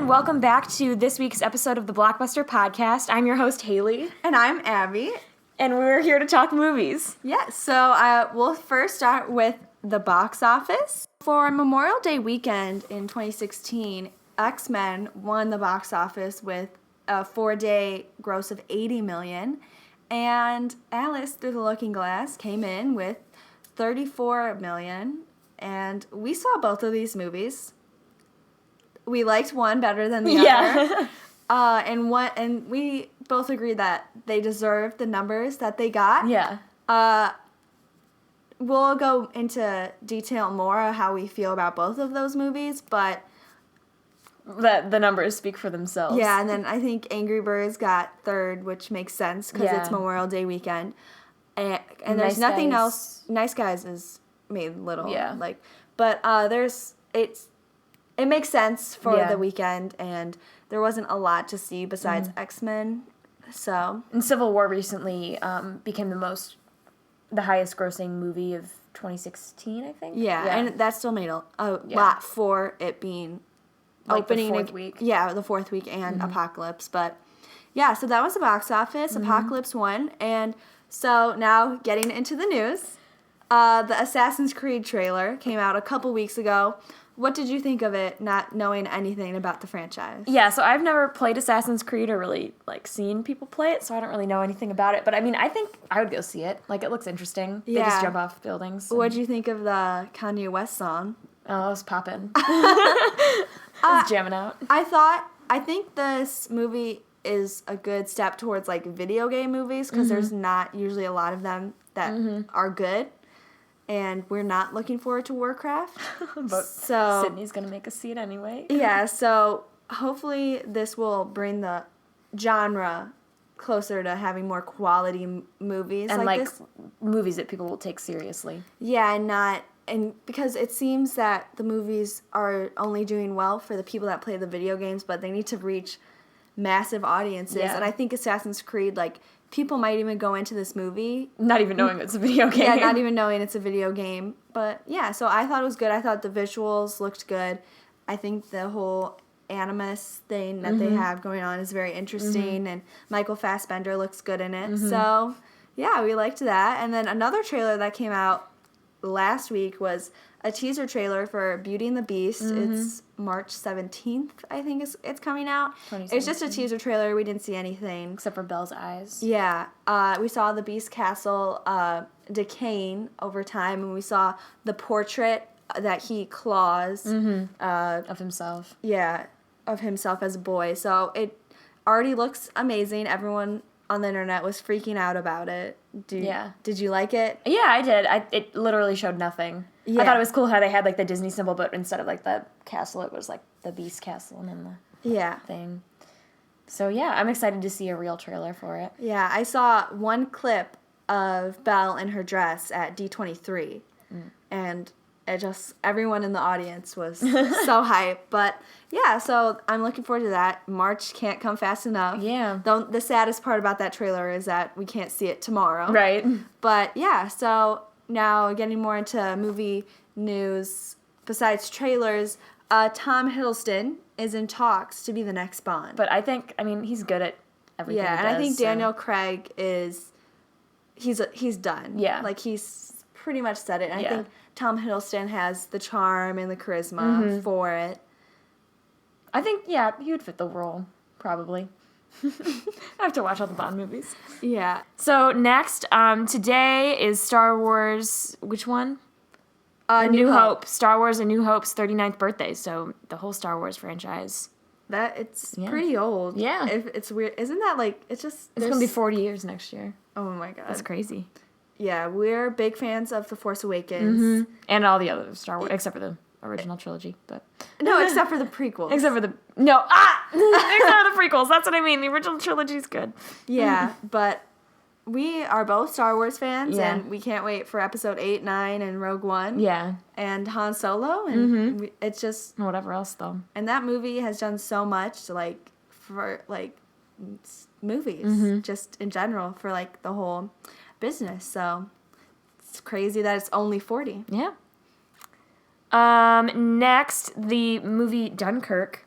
and welcome back to this week's episode of the Blockbuster podcast. I'm your host, Haley. And I'm Abby. And we're here to talk movies. Yes, so we'll first start with the box office. For Memorial Day weekend in 2016, X-Men won the box office with a 4-day gross of $80 million. And Alice Through the Looking Glass came in with $34 million. And we saw both of these movies. We liked one better than the other. And we both agreed that they deserved the numbers that they got. Yeah. We'll go into detail more of how we feel about both of those movies, but The numbers speak for themselves. yeah, and then I think Angry Birds got third, which makes sense because it's Memorial Day weekend. And there's Nice nothing Guys. else. Nice Guys is made little. Yeah. But it makes sense for the weekend, and there wasn't a lot to see besides X-Men. So And Civil War recently became the highest grossing movie of 2016, I think. yeah, and that still made a lot for it being opening the fourth week. Yeah, the fourth week and Apocalypse. But yeah, so that was the box office. Apocalypse won, and so now getting into the news, the Assassin's Creed trailer came out a couple weeks ago. What did you think of it, not knowing anything about the franchise? Yeah, so I've never played Assassin's Creed or really, seen people play it, so I don't really know anything about it. But, I mean, I think I would go see it. It looks interesting. They just jump off buildings. What did you think of the Kanye West song? Oh, I was popping. I was jamming out. I think this movie is a good step towards, video game movies, because there's not usually a lot of them that are good. And we're not looking forward to Warcraft. But so Sydney's going to make us see it anyway. Yeah, so hopefully this will bring the genre closer to having more quality movies And, like this. movies that people will take seriously. Yeah, and because it seems that the movies are only doing well for the people that play the video games, but they need to reach massive audiences. Yeah. And I think Assassin's Creed, people might even go into this movie Not even knowing it's a video game. Yeah, not even knowing it's a video game. But yeah, so I thought it was good. I thought the visuals looked good. I think the whole Animus thing that they have going on is very interesting, and Michael Fassbender looks good in it. So yeah, we liked that. And then another trailer that came out last week was a teaser trailer for Beauty and the Beast. It's March 17th, I think it's coming out. It's just a teaser trailer. We didn't see anything. Except for Belle's eyes. Yeah. We saw the Beast Castle decaying over time, and we saw the portrait that he claws. Of himself. Yeah, of himself as a boy. So it already looks amazing. Everyone on the internet was freaking out about it. Did you like it? Yeah, I did. It literally showed nothing. Yeah. I thought it was cool how they had the Disney symbol, but instead of the castle, it was the Beast Castle and then the thing. So yeah, I'm excited to see a real trailer for it. Yeah, I saw one clip of Belle in her dress at D23, and everyone in the audience was so hyped. But yeah, so I'm looking forward to that. March can't come fast enough. Yeah. The saddest part about that trailer is that we can't see it tomorrow. Right. But yeah, so now getting more into movie news, besides trailers, Tom Hiddleston is in talks to be the next Bond. But he's good at everything he does. I think Daniel Craig he's done. Yeah. He's pretty much said it. And I think Tom Hiddleston has the charm and the charisma for it. I think, he would fit the role, probably. I have to watch all the Bond movies. Yeah. So next, today is Star Wars, which one? A New Hope. Star Wars A New Hope's 39th birthday, so the whole Star Wars franchise. It's pretty old. Yeah. It's weird. Isn't that it's just... It's going to be 40 years next year. Oh my god. That's crazy. Yeah, we're big fans of The Force Awakens. And all the other Star Wars, except for the original trilogy, but... No, except for the prequels. Except for the... No, except for the prequels, that's what I mean. The original trilogy's good. Yeah, but we are both Star Wars fans, Yeah. and we can't wait for Episode 8, 9, and Rogue One. Yeah. And Han Solo, and it's just... Whatever else, though. And that movie has done so much, for, movies, just in general, for, the whole business. So, it's crazy that it's only 40. Yeah. Next, the movie Dunkirk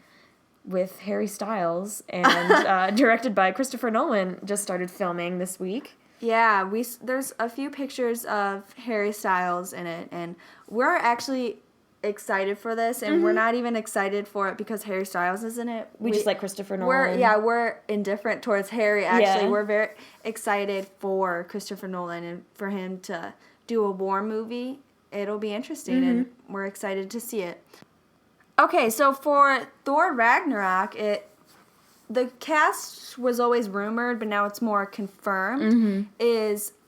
with Harry Styles and directed by Christopher Nolan, just started filming this week. Yeah, there's a few pictures of Harry Styles in it, and we're actually excited for this, and we're not even excited for it because Harry Styles is in it. We just like Christopher Nolan. We're indifferent towards Harry, actually. Yeah. We're very excited for Christopher Nolan and for him to do a war movie. It'll be interesting, and we're excited to see it. Okay, so for Thor Ragnarok, the cast was always rumored, but now it's more confirmed.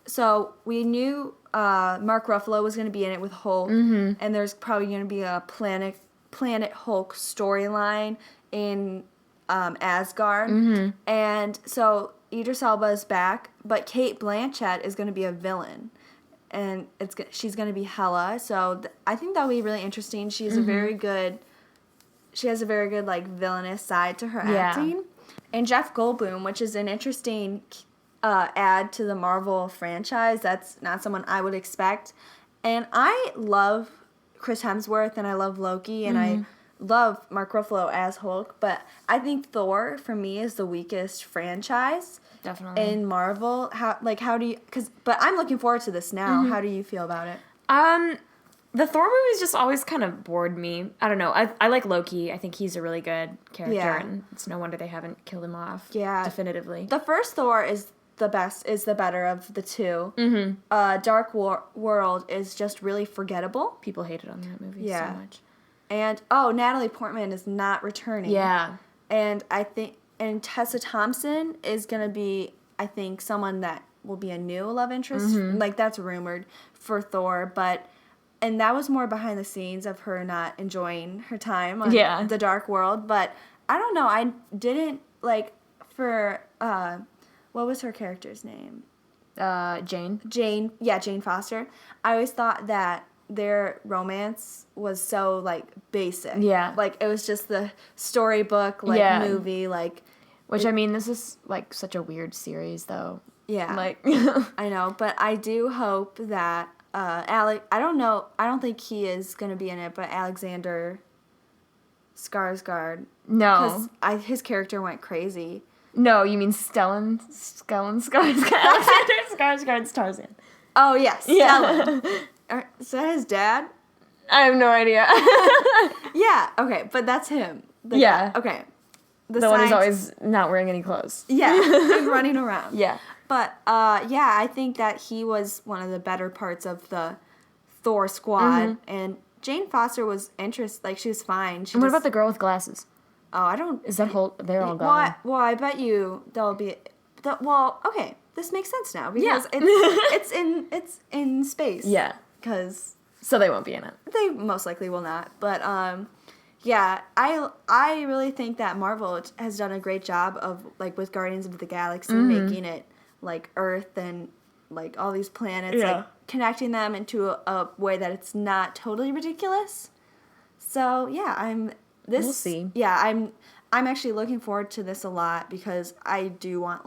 So we knew Mark Ruffalo was going to be in it with Hulk, and there's probably going to be a Planet Hulk storyline in Asgard. And so Idris Elba is back, but Cate Blanchett is going to be a villain. And she's going to be Hela, so I think that'll be really interesting. She has a very good like villainous side to her acting. And Jeff Goldblum, which is an interesting add to the Marvel franchise. That's not someone I would expect. And I love Chris Hemsworth, and I love Loki, and I love Mark Ruffalo as Hulk. But I think Thor, for me, is the weakest franchise. Definitely. In Marvel. How do you... But I'm looking forward to this now. How do you feel about it? The Thor movies just always kind of bored me. I don't know. I like Loki. I think he's a really good character, and it's no wonder they haven't killed him off. Yeah. Definitively. The first Thor is the better of the two. Dark World is just really forgettable. People hated on that movie so much. And, Natalie Portman is not returning. Yeah. And I think... And Tessa Thompson is going to be, I think, someone that will be a new love interest. Like, that's rumored for Thor. And that was more behind the scenes of her not enjoying her time on the Dark World. But I don't know. I didn't, for, what was her character's name? Jane. Jane Foster. I always thought that their romance was so, basic. Yeah. It was just the storybook, movie, Which, I mean, this is, such a weird series, though. Yeah. I know, but I do hope that, I don't think he is going to be in it, but Alexander Skarsgård. No. Because his character went crazy. No, you mean Stellan Skarsgård. Alexander Skarsgård's Tarzan. Oh, yes. Stellan. Is that his dad? I have no idea. Yeah, okay, but that's him. Yeah. Guy. Okay. The one who's always not wearing any clothes. Yeah, and running around. Yeah. But, I think that he was one of the better parts of the Thor squad, and Jane Foster was she was fine. What about the girl with glasses? Oh, I don't... Is that whole... They're all gone. Well, I bet you there'll be... okay, this makes sense now, because it's in space. Yeah. So they won't be in it. They most likely will not, but, I really think that Marvel has done a great job of, with Guardians of the Galaxy, making it, Earth and, all these planets, connecting them into a way that it's not totally ridiculous. So, we'll see. Yeah, I'm actually looking forward to this a lot, because I do want,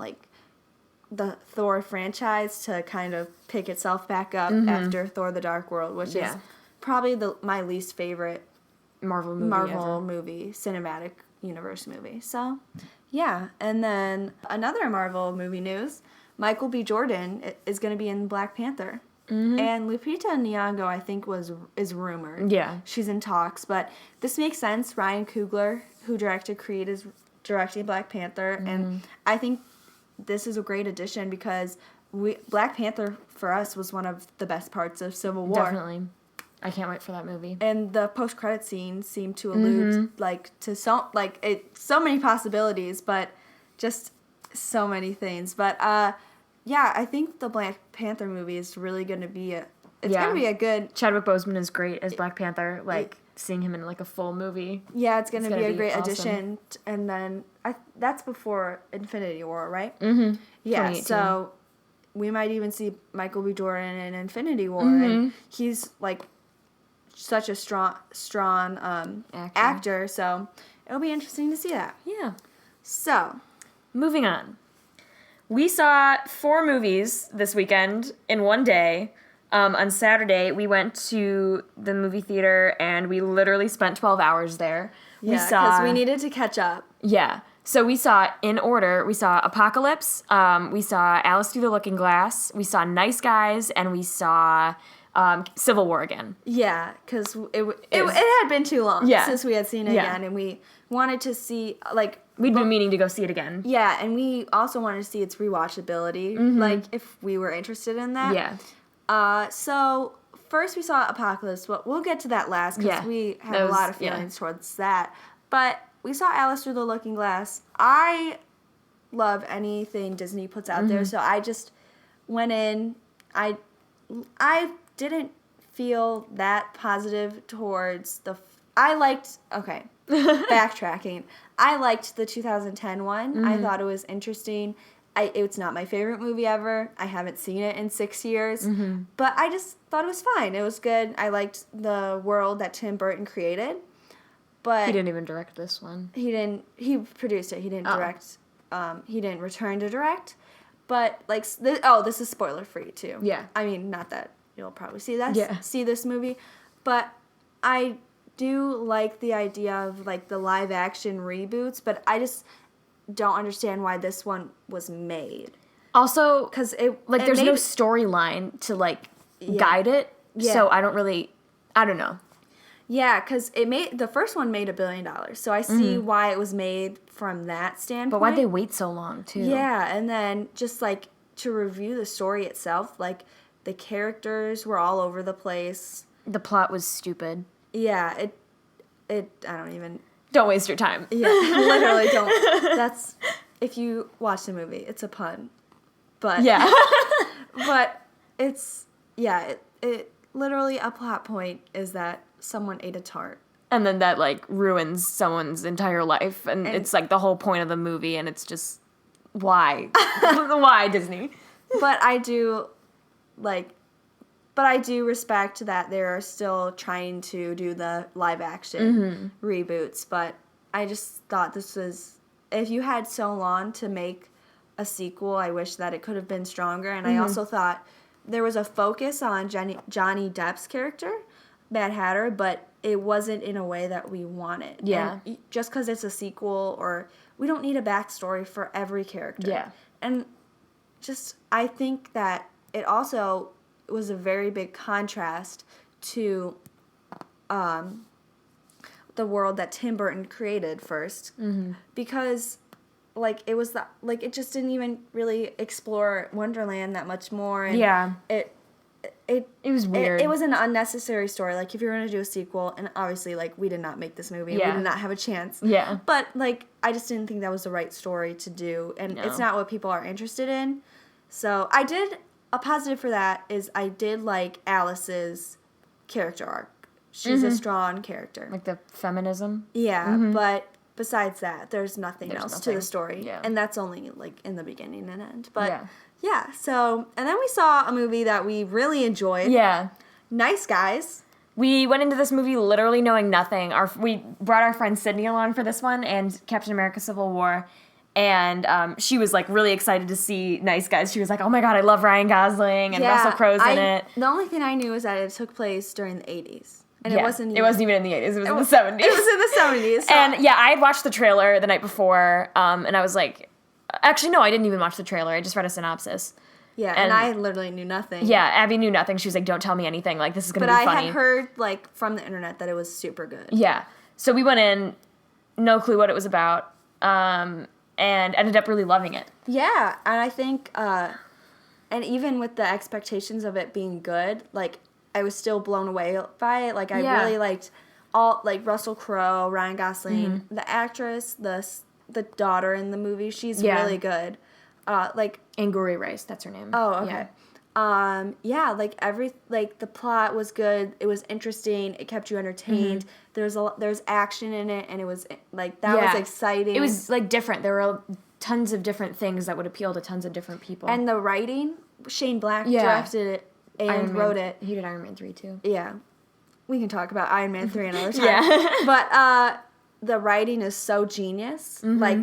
the Thor franchise to kind of pick itself back up after Thor the Dark World, which is probably my least favorite Marvel movie, cinematic universe movie. So, yeah. And then another Marvel movie news, Michael B. Jordan is going to be in Black Panther. And Lupita Nyong'o, I think, is rumored. Yeah. She's in talks, but this makes sense. Ryan Coogler, who directed Creed, is directing Black Panther, and I think this is a great addition, because Black Panther, for us, was one of the best parts of Civil War. Definitely. I can't wait for that movie. And the post-credit scene seemed to allude, to so many possibilities, but just so many things. But, I think the Black Panther movie is really going to be going to be a good... Chadwick Boseman is great as Black Panther, seeing him in, a full movie. Yeah, it's going to be a great addition. And then, that's before Infinity War, right? Yeah, so we might even see Michael B. Jordan in Infinity War, and he's, such a strong actor, so it'll be interesting to see that. Yeah. So, moving on. We saw 4 movies this weekend in one day. On Saturday, we went to the movie theater, and we literally spent 12 hours there. Yeah, because we needed to catch up. Yeah. So we saw, in order, we saw Apocalypse, we saw Alice Through the Looking Glass, we saw Nice Guys, and we saw Civil War again. Yeah, because it had been too long since we had seen it again, and we wanted to see, like... We'd been meaning to go see it again. Yeah, and we also wanted to see its rewatchability, like, if we were interested in that. Yeah. So, first we saw Apocalypse, but we'll get to that last, because we have a lot of feelings towards that. But... we saw Alice Through the Looking Glass. I love anything Disney puts out there, so I just went in. I didn't feel that positive towards the... backtracking. I liked the 2010 one. I thought it was interesting. It's not my favorite movie ever. I haven't seen it in 6 years. But I just thought it was fine. It was good. I liked the world that Tim Burton created. But he didn't even direct this one. He produced it. He didn't direct. He didn't return to direct. But, like, this is spoiler-free, too. Yeah. I mean, not that you'll probably see this movie. But I do like the idea of, like, the live-action reboots. But I just don't understand why this one was made. Also, because there's no storyline to, like, guide it. Yeah. So I don't know. Yeah, because the first one made $1 billion, so I see why it was made from that standpoint. But why'd they wait so long, too? Yeah, and then just, like, to review the story itself, like, the characters were all over the place. The plot was stupid. Yeah, I don't even... Don't waste your time. Yeah, literally don't. That's... If you watch the movie, it's a pun. But... Yeah. But it's... Yeah, it literally, a plot point is that someone ate a tart. And then that, like, ruins someone's entire life. And it's, like, the whole point of the movie. And it's just, why? Why, Disney? But I do respect that they're still trying to do the live-action reboots. But I just thought this was... If you had so long to make a sequel, I wish that it could have been stronger. And I also thought there was a focus on Johnny Depp's character, Mad Hatter, but it wasn't in a way that we wanted. Yeah. And just because it's a sequel, or we don't need a backstory for every character. Yeah. And just, I think that it also was a very big contrast to the world that Tim Burton created first. Because, like, it was it just didn't even really explore Wonderland that much more. And it was weird. It was an unnecessary story. Like, if you were going to do a sequel, and obviously, like, we did not make this movie. Yeah. We did not have a chance. Yeah. But, like, I just didn't think that was the right story to do. And it's not what people are interested in. So, a positive for that is I did like Alice's character arc. She's a strong character. Like the feminism? Yeah, but besides that, there's nothing else to the story. Yeah. And that's only, like, in the beginning and end. But... Yeah, so, and then we saw a movie that we really enjoyed. Yeah. Nice Guys. We went into this movie literally knowing nothing. We brought our friend Sydney along for this one, and Captain America Civil War, and she was, like, really excited to see Nice Guys. She was like, oh my god, I love Ryan Gosling, and Russell Crowe's in it. The only thing I knew is that it took place during the 80s. And it wasn't even in the 80s, it was in the 70s. It was in the 70s. So. And, yeah, I had watched the trailer the night before, and I was like... Actually, no, I didn't even watch the trailer. I just read a synopsis. Yeah, and I literally knew nothing. Yeah, Abby knew nothing. She was like, don't tell me anything. Like, this is going to be funny. But I had heard, like, from the internet that it was super good. Yeah. So we went in, no clue what it was about, and ended up really loving it. Yeah, and I think, and even with the expectations of it being good, like, I was still blown away by it. Like, I really liked Russell Crowe, Ryan Gosling, the actress, the daughter in the movie, she's really good. Angourie Rice, that's her name. Oh, okay. Yeah. The plot was good. It was interesting. It kept you entertained. There's action in it, and it was, like, that was exciting. It was, like, different. There were tons of different things that would appeal to tons of different people. And the writing, Shane Black directed it and wrote it. He did Iron Man 3, too. Yeah. We can talk about Iron Man 3 another time. But, the writing is so genius. Like,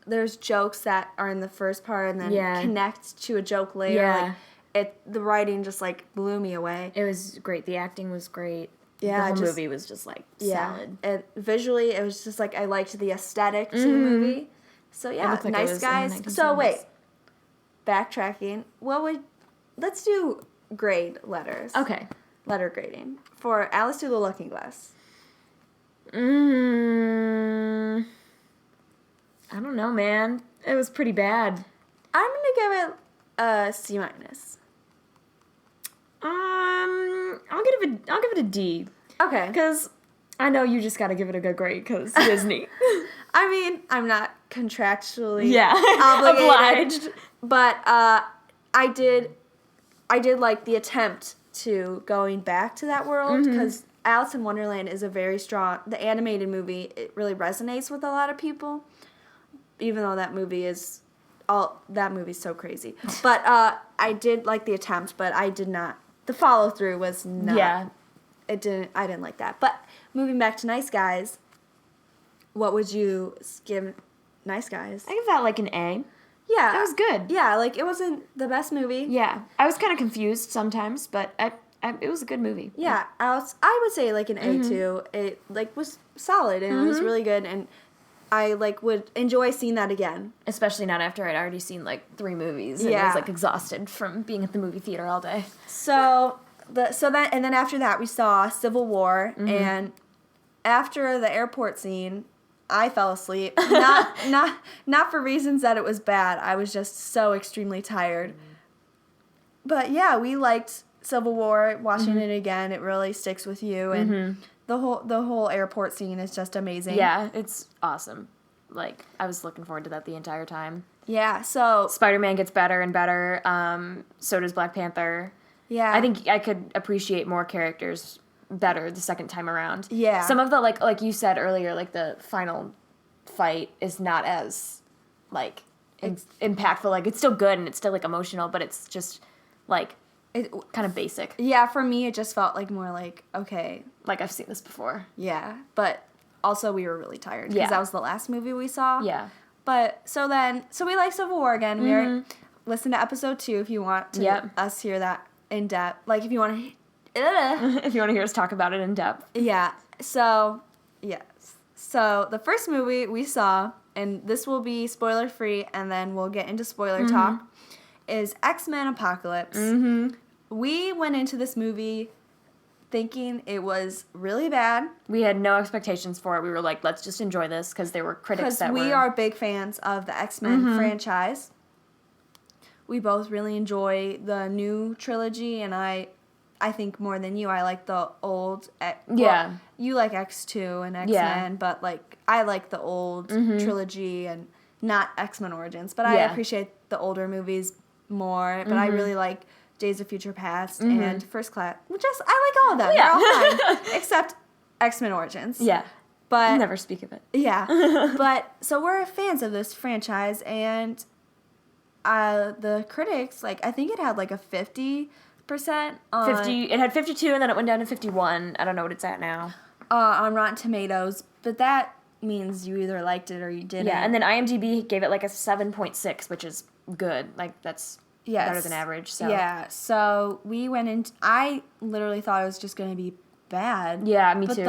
there's jokes that are in the first part and then connect to a joke later. Yeah. Like, the writing just, like, blew me away. It was great. The acting was great. the whole movie was just like solid. And visually, it was just like I liked the aesthetic to the movie. So yeah, looked like it Nice was in the Guys. 1970s. So wait, backtracking. Let's do grade letters. Okay. Letter grading for Alice Through the Looking Glass. I don't know, man. It was pretty bad. I'm gonna give it a C minus. I'll give it a D. Okay. Because I know you just gotta give it a good grade because Disney. I mean, I'm not contractually Obliged. but I did like the attempt to going back to that world because Alice in Wonderland is a very strong. The animated movie, it really resonates with a lot of people, even though that movie's so crazy. But I did like the attempt, but I did not. The follow through was not. Yeah. I didn't like that. But moving back to Nice Guys, what would you give Nice Guys? I give that like an A. Yeah. That was good. Yeah, like it wasn't the best movie. Yeah. I was kind of confused sometimes, but it was a good movie. Yeah, I would say like an A too. It like was solid and it was really good, and I like would enjoy seeing that again. Especially not after I'd already seen like 3 movies and Yeah. was like exhausted from being at the movie theater all day. So then after that we saw Civil War, and after the airport scene, I fell asleep. Not for reasons that it was bad. I was just so extremely tired. But yeah, we liked Civil War. Watching it again, it really sticks with you, and the whole airport scene is just amazing. Yeah, it's awesome. Like, I was looking forward to that the entire time. Yeah. So Spider-Man gets better and better. So does Black Panther. yeah, I think I could appreciate more characters better the second time around. Yeah. Some of the, like you said earlier, like, the final fight is not as, like, impactful. Like, it's still good and it's still, like, emotional, but it's just, like, kind of basic. Yeah, for me, it just felt like more like, okay. Like, I've seen this before. Yeah, but also we were really tired because Yeah. that was the last movie we saw. Yeah. But so we like Civil War again. Listen to episode 2 if you want to us hear that in depth. Like if you want to. If you want to hear us talk about it in depth. Yeah. So yes. So the first movie we saw, and this will be spoiler free, and then we'll get into spoiler talk, is X-Men Apocalypse. We went into this movie thinking it was really bad. We had no expectations for it. We were like, let's just enjoy this because there were critics that were... Because we are big fans of the X-Men franchise. We both really enjoy the new trilogy, and I think more than you, I like the old... Yeah. You like X2 and X-Men, but like I like the old trilogy and not X-Men Origins. But I appreciate the older movies more. But I really like Days of Future Past and First Class. I like all of them. They're all fine. Except X-Men Origins. Yeah. But Never speak of it. yeah. But so we're fans of this franchise, and the critics, like, I think it had like a 50% on 50. It had 52 and then it went down to 51. I don't know what it's at now. On Rotten Tomatoes, but that means you either liked it or you didn't. Yeah, and then IMDb gave it like a 7.6, which is good. Like, that's better than average. So. Yeah, so we went in. I literally thought it was just going to be bad. Yeah, me too.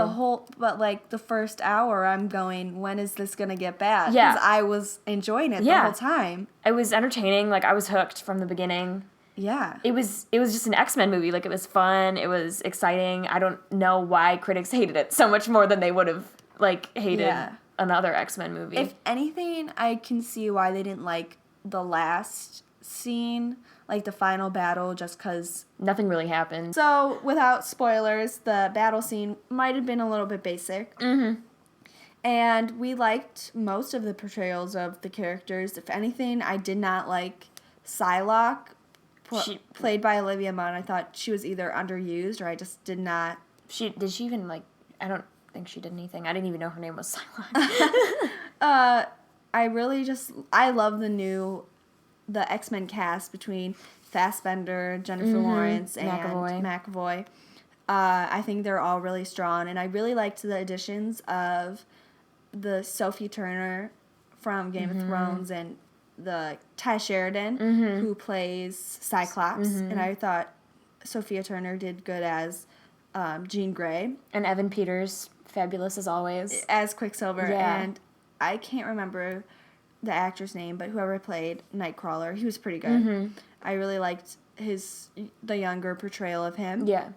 But like the first hour, I'm going, when is this going to get bad? Yeah. Because I was enjoying it the whole time. It was entertaining. Like, I was hooked from the beginning. Yeah. It was just an X-Men movie. Like, it was fun. It was exciting. I don't know why critics hated it so much more than they would have, like, hated another X-Men movie. If anything, I can see why they didn't like the last scene, like the final battle, just because... Nothing really happened. So, without spoilers, the battle scene might have been a little bit basic. And we liked most of the portrayals of the characters. If anything, I did not like Psylocke, played by Olivia Munn. I thought she was either underused or I just did not... Did she even, like... I don't think she did anything. I didn't even know her name was Psylocke. I love the X-Men cast between Fassbender, Jennifer Lawrence, and McAvoy. I think they're all really strong, and I really liked the additions of the Sophie Turner from Game of Thrones and the Ty Sheridan, who plays Cyclops, and I thought Sophia Turner did good as Jean Grey. And Evan Peters, fabulous as always. As Quicksilver. Yeah. And I can't remember the actor's name, but whoever played Nightcrawler, he was pretty good. Mm-hmm. I really liked the younger portrayal of him. Yeah.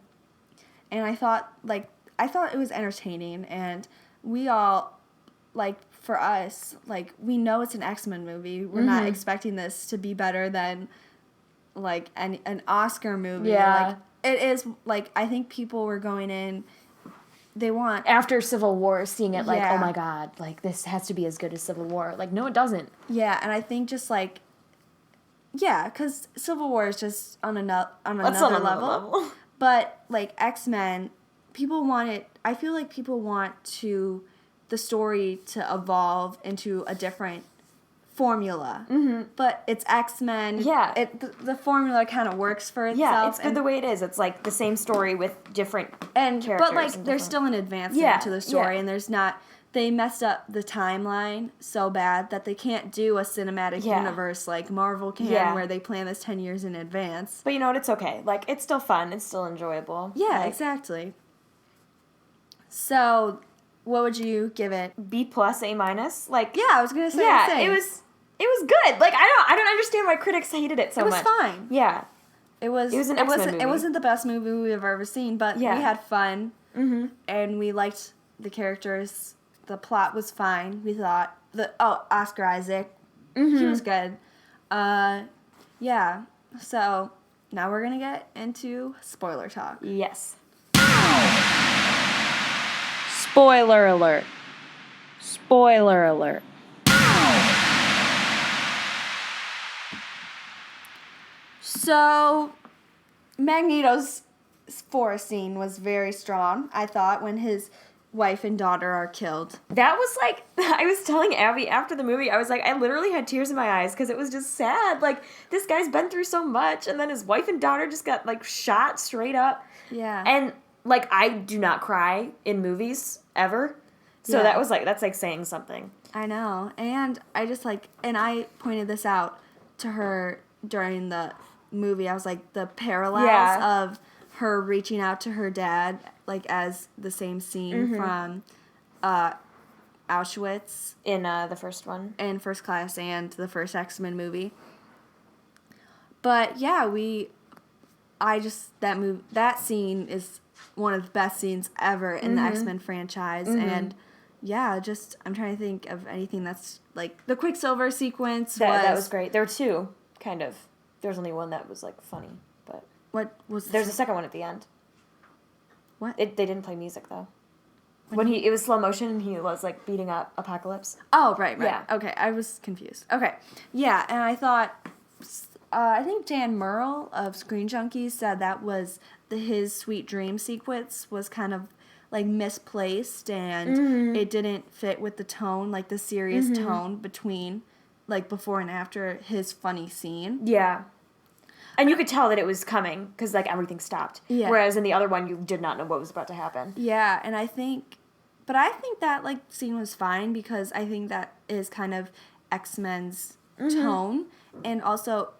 And I thought it was entertaining, and we all, like, for us, like, we know it's an X-Men movie. We're not expecting this to be better than, like, an Oscar movie. Yeah. Like, it is, like, I think people were going in, they want... After Civil War, seeing it like, Yeah. oh my god, like, this has to be as good as Civil War. Like, no, it doesn't. Yeah, and I think just, like, yeah, because Civil War is just on another level. But, like, X-Men, I feel like people want the story to evolve into a different formula. Mm-hmm. But it's X-Men. Yeah. The formula kind of works for itself. Yeah, it's good the way it is. It's, like, the same story with different characters. But, like, there's still an advancement to the story, and there's not... They messed up the timeline so bad that they can't do a cinematic universe like Marvel can, where they plan this 10 years in advance. But you know what? It's okay. Like, it's still fun. It's still enjoyable. Yeah, like, exactly. So, what would you give it? B+, A-. Like, Yeah, I was gonna say the yeah, same. it was good. Like, I don't understand why critics hated it so much. It was fine. Yeah. It was an X-Men movie. It wasn't the best movie we've ever seen, but we had fun. Mm-hmm. And we liked the characters. The plot was fine. We thought Oscar Isaac, he was good. Yeah. So now we're gonna get into spoiler talk. Yes. Spoiler alert. Spoiler alert. So Magneto's forest scene was very strong, I thought, when his wife and daughter are killed. That was like, I was telling Abby after the movie, I was like, I literally had tears in my eyes because it was just sad. Like, this guy's been through so much, and then his wife and daughter just got, like, shot straight up. Yeah. And, like, I do not cry in movies ever. So Yeah. that's, like, saying something. I know. And I just, like, and I pointed this out to her during the movie. I was like, the parallels of her reaching out to her dad, like, as the same scene from Auschwitz In the first one. in First Class and the first X-Men movie. But yeah, that scene is one of the best scenes ever in the X-Men franchise, and yeah, just I'm trying to think of anything that's like the Quicksilver sequence. That was great. There were two, kind of. There was only one that was, like, funny, but What was there's a second one at the end. What? They didn't play music though. It was slow motion and he was, like, beating up Apocalypse. Oh, right. Yeah. Okay, I was confused. Okay, yeah, and I thought, I think Dan Murrell of Screen Junkies said that was his Sweet Dream sequence was kind of, like, misplaced, and it didn't fit with the tone, like, the serious tone between, like, before and after his funny scene. Yeah. And you could tell that it was coming because, like, everything stopped. Yeah. Whereas in the other one, you did not know what was about to happen. Yeah, and I think that, like, scene was fine because I think that is kind of X-Men's tone, and also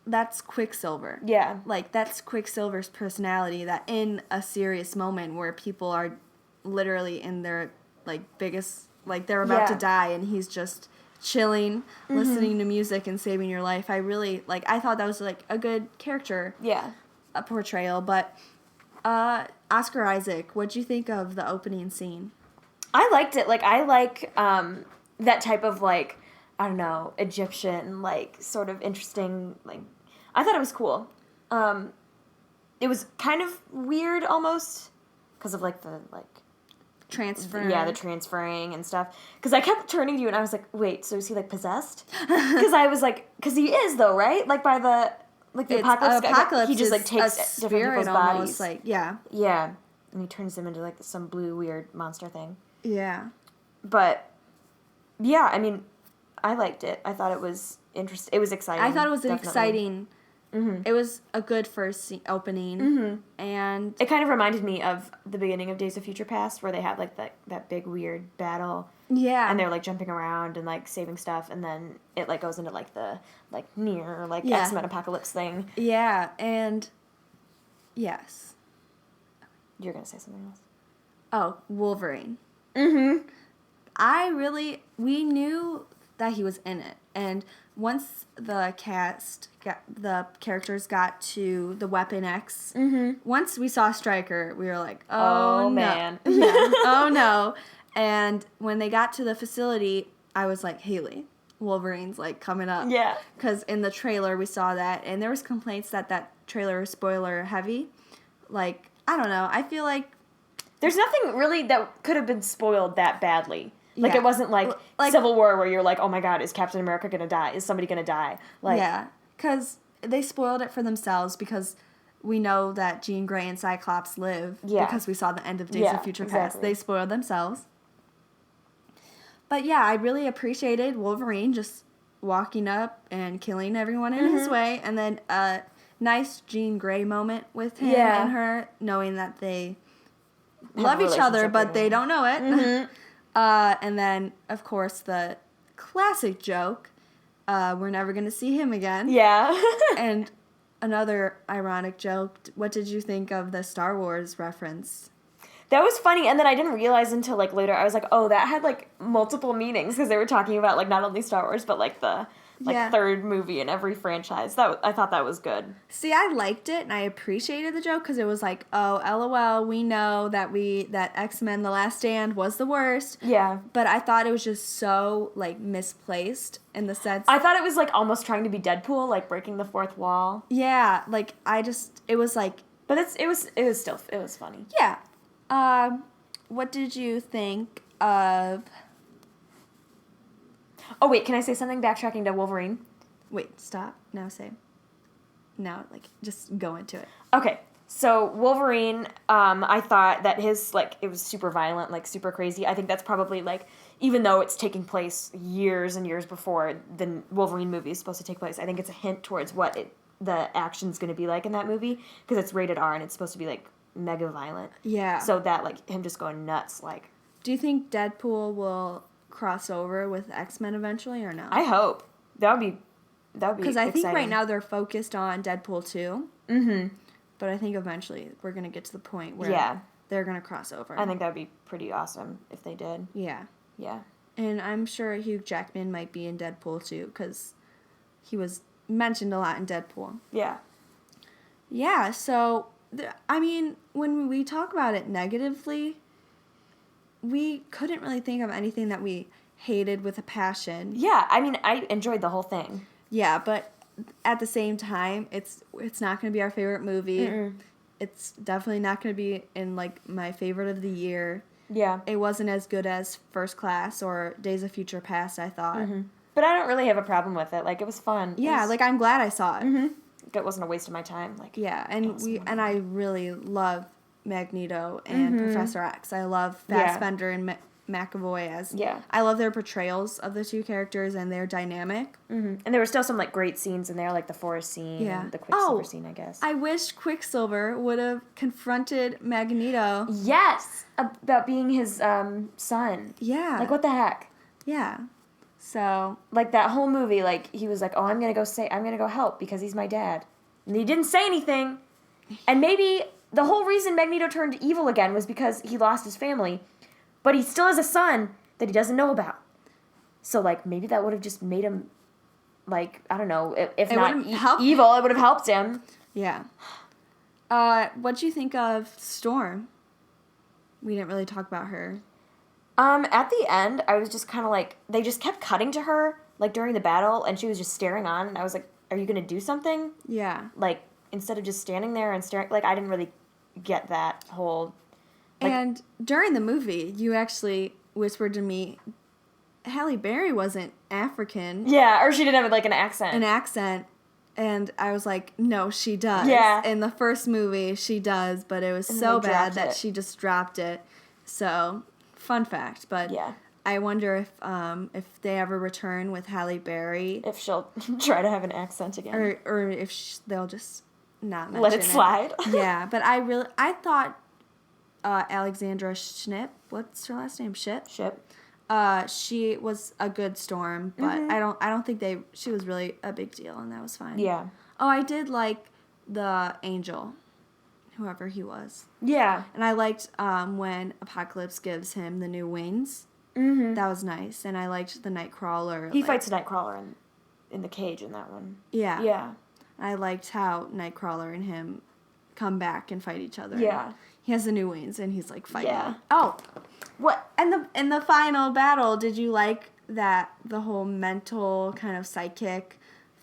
that's Quicksilver. Yeah. Like, that's Quicksilver's personality, that in a serious moment where people are literally in their, like, biggest, like, they're about to die, and he's just chilling, listening to music, and saving your life. I really, like, I thought that was, like, a good character a portrayal, but Oscar Isaac, what'd you think of the opening scene? I liked it. Like, I like that type of, like, I don't know, Egyptian, like, sort of interesting, like, I thought it was cool. It was kind of weird almost because of, like, the, like, Transfer. Yeah, the transferring and stuff. Because I kept turning to you and I was like, wait, so is he, like, possessed? Because I was like, because he is, though, right? Like, by the, like, the apocalypse, he just, like, takes different people's almost, bodies. like, yeah. Yeah. And he turns them into, like, some blue, weird monster thing. Yeah. But, yeah, I mean, I liked it. I thought it was interesting. It was exciting. I thought it was definitely. exciting. It was a good first opening, and it kind of reminded me of the beginning of Days of Future Past, where they have, like, that big weird battle. Yeah. And they're, like, jumping around and, like, saving stuff, and then it, like, goes into, like, the, like, near, like, X-Men apocalypse thing. Yeah, and yes. You're gonna say something else. Oh, Wolverine. Mm-hmm. We knew that he was in it. And once the characters got to the Weapon X, once we saw Stryker, we were like, oh no. Man. Yeah. Oh no. And when they got to the facility, I was like, Haley, Wolverine's like coming up. Yeah. Because in the trailer we saw that, and there was complaints that trailer was spoiler heavy. Like, I don't know. I feel like There's nothing really that could have been spoiled that badly. Like, Yeah. it wasn't like Civil War where you're like, oh my god, is Captain America gonna die? Is somebody gonna die? Like, yeah, because they spoiled it for themselves because we know that Jean Grey and Cyclops live because we saw the end of Days of Future Past. They spoiled themselves. But yeah, I really appreciated Wolverine just walking up and killing everyone in his way, and then a nice Jean Grey moment with him and her, knowing that they love each other, but they don't know it. And then, of course, the classic joke, we're never going to see him again. Yeah. And another ironic joke, what did you think of the Star Wars reference? That was funny, and then I didn't realize until, like, later, I was like, oh, that had, like, multiple meanings, because they were talking about, like, not only Star Wars, but, like, the third movie in every franchise. I thought that was good. See, I liked it, and I appreciated the joke, because it was like, oh, LOL, we know that X-Men The Last Stand was the worst. Yeah. But I thought it was just so, like, misplaced in the sense... I thought it was, like, almost trying to be Deadpool, like, breaking the fourth wall. Yeah, like, it was like... But it was funny. Yeah. What did you think of... Oh, wait, can I say something backtracking to Wolverine? Wait, stop. Now say. Now, like, just go into it. Okay, so Wolverine, I thought that his, like, it was super violent, like, super crazy. I think that's probably, like, even though it's taking place years and years before the Wolverine movie is supposed to take place, I think it's a hint towards what the action's going to be like in that movie, because it's rated R and it's supposed to be, like, mega violent. Yeah. So that, like, him just going nuts, like... Do you think Deadpool will cross over with X-Men eventually or no? I hope. That would be because I think exciting. right now they're focused on Deadpool 2. Mm-hmm. But I think eventually we're going to get to the point where they're going to cross over. I think that would be pretty awesome if they did. Yeah. Yeah. And I'm sure Hugh Jackman might be in Deadpool 2 because he was mentioned a lot in Deadpool. Yeah. Yeah, so, I mean, when we talk about it negatively, we couldn't really think of anything that we hated with a passion. Yeah, I mean, I enjoyed the whole thing. Yeah, but at the same time, it's not going to be our favorite movie. Mm-mm. It's definitely not going to be in, like, my favorite of the year. Yeah. It wasn't as good as First Class or Days of Future Past, I thought. Mm-hmm. But I don't really have a problem with it. Like, it was fun. Yeah, like, I'm glad I saw it. Mm-hmm. It wasn't a waste of my time. Like, yeah, and I really love Magneto and Professor X. I love Fassbender and McAvoy as... Yeah. I love their portrayals of the two characters and their dynamic. Mm-hmm. And there were still some, like, great scenes in there, like the forest scene and the Quicksilver scene, I guess. I wish Quicksilver would have confronted Magneto. Yes! About being his son. Yeah. Like, what the heck? Yeah. So... Like, that whole movie, like, he was like, oh, I'm gonna go help because he's my dad. And he didn't say anything. And maybe the whole reason Magneto turned evil again was because he lost his family. But he still has a son that he doesn't know about. So, like, maybe that would have just made him, like, I don't know, if not evil, it would have helped him. Yeah. What'd you think of Storm? We didn't really talk about her. At the end, I was just kind of like, they just kept cutting to her, like, during the battle, and she was just staring on, and I was like, are you going to do something? Yeah. Like, instead of just standing there and staring, like, I didn't really get that whole... Like, and during the movie, you actually whispered to me, Halle Berry wasn't African. yeah, or she didn't have, like, an accent. And I was like, no, she does. Yeah. In the first movie, she does, but it was so bad that she just dropped it. So, fun fact. But yeah. I wonder if they ever return with Halle Berry. If she'll try to have an accent again. Or if they'll just not mention let it slide. Yeah, but I thought Alexandra Schnipp, what's her last name? Ship. She was a good Storm, but I don't think she was really a big deal, and that was fine. Yeah. Oh, I did like the Angel, whoever he was. Yeah. And I liked when Apocalypse gives him the new wings. Mm-hmm. That was nice. And I liked the Nightcrawler. He fights Nightcrawler in the cage in that one. Yeah. Yeah. I liked how Nightcrawler and him come back and fight each other. Yeah. He has the new wings and he's like fighting. Yeah. Oh, what? And in the final battle, did you like that the whole mental kind of psychic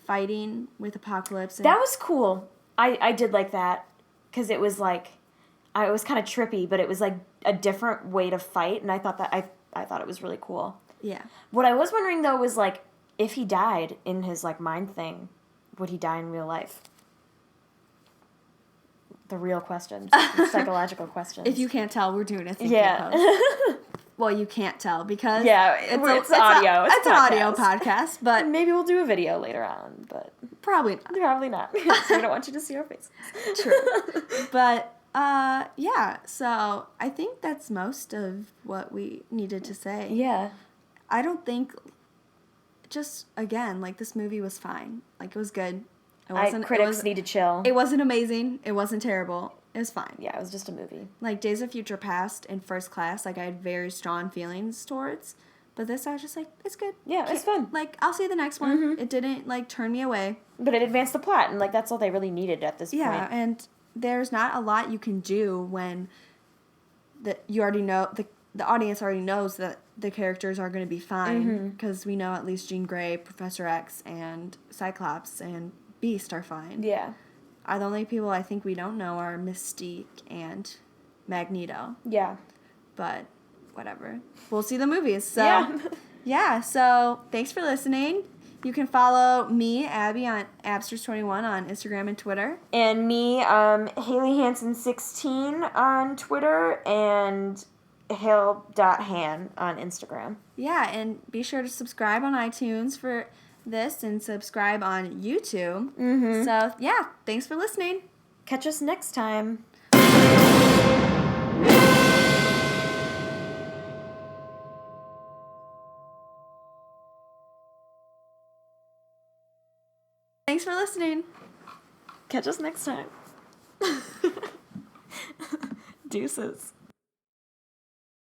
fighting with Apocalypse? That was cool. I did like that because it was like, it was kind of trippy, but it was like a different way to fight, and I thought I thought it was really cool. Yeah. What I was wondering though was like, if he died in his like mind thing, would he die in real life? The real question, the psychological question. If you can't tell, we're doing a thinking Yeah. post. Well, you can't tell because it's audio. It's an audio podcast. podcast, but Maybe we'll do a video later on, but probably not. probably not. Because we don't want you to see our faces. True. But yeah, so I think that's most of what we needed to say. Yeah. I don't think, just again, like this movie was fine. Like it was good. Critics need to chill. It wasn't amazing. It wasn't terrible. It was fine. Yeah, it was just a movie. Like Days of Future Past and First Class, like I had very strong feelings towards. But this, I was just like, it's good. Yeah, it's fun. Like, I'll see the next one. Mm-hmm. It didn't, like, turn me away. But it advanced the plot, and, like, that's all they really needed at this point. Yeah, and there's not a lot you can do when you already know, the audience already knows that the characters are going to be fine. Because we know at least Jean Grey, Professor X, and Cyclops, and Beast are fine. Yeah. The only people I think we don't know are Mystique and Magneto. Yeah. But whatever. We'll see the movies. So Yeah. yeah, so thanks for listening. You can follow me, Abby, on Absters21 on Instagram and Twitter. And me, Haley Hansen16 on Twitter, and Hale.Han on Instagram. Yeah, and be sure to subscribe on iTunes for this and subscribe on YouTube. Mm-hmm. So yeah, thanks for listening. Catch us next time. Thanks for listening. Catch us next time. Deuces.